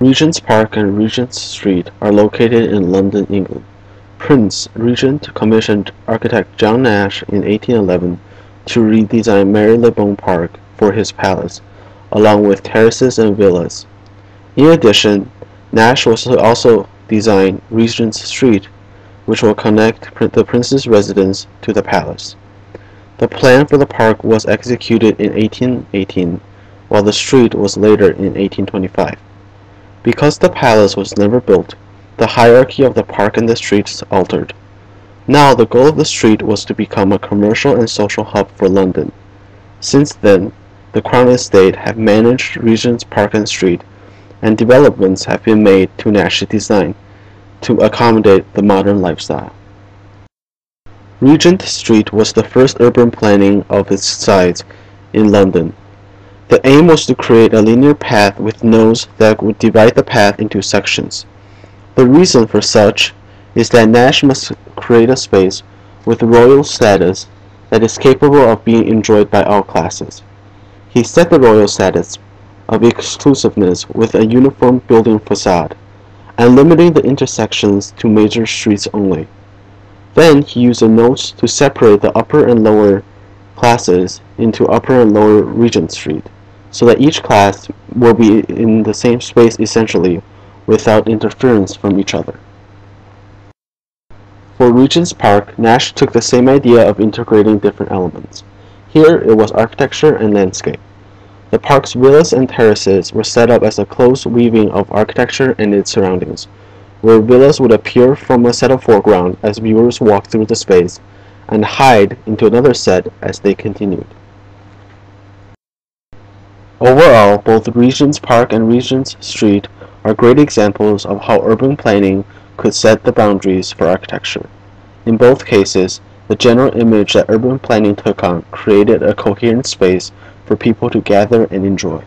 Regents Park and Regents Street are located in London, England. Prince Regent commissioned architect John Nash in 1811 to redesign Marylebone Park for his palace, along with terraces and villas. In addition, Nash was to also design Regents Street, which will connect the prince's residence to the palace. The plan for the park was executed in 1818, while the street was later in 1825. Because the palace was never built, the hierarchy of the park and the streets altered. Now the goal of the street was to become a commercial and social hub for London. Since then, the Crown Estate have managed Regent's Park and Street, and developments have been made to Nash's design to accommodate the modern lifestyle. Regent Street was the first urban planning of its size in London. The aim was to create a linear path with nodes that would divide the path into sections. The reason for such is that Nash must create a space with royal status that is capable of being enjoyed by all classes. He set the royal status of exclusiveness with a uniform building facade, and limiting the intersections to major streets only. Then he used the nodes to separate the upper and lower classes into upper and lower Regent Street, so that each class will be in the same space essentially, without interference from each other. For Regent's Park, Nash took the same idea of integrating different elements. Here it was architecture and landscape. The park's villas and terraces were set up as a close weaving of architecture and its surroundings, where villas would appear from a set of foreground as viewers walked through the space, and hide into another set as they continued. Overall, both Regent's Park and Regent's Street are great examples of how urban planning could set the boundaries for architecture. In both cases, the general image that urban planning took on created a coherent space for people to gather and enjoy.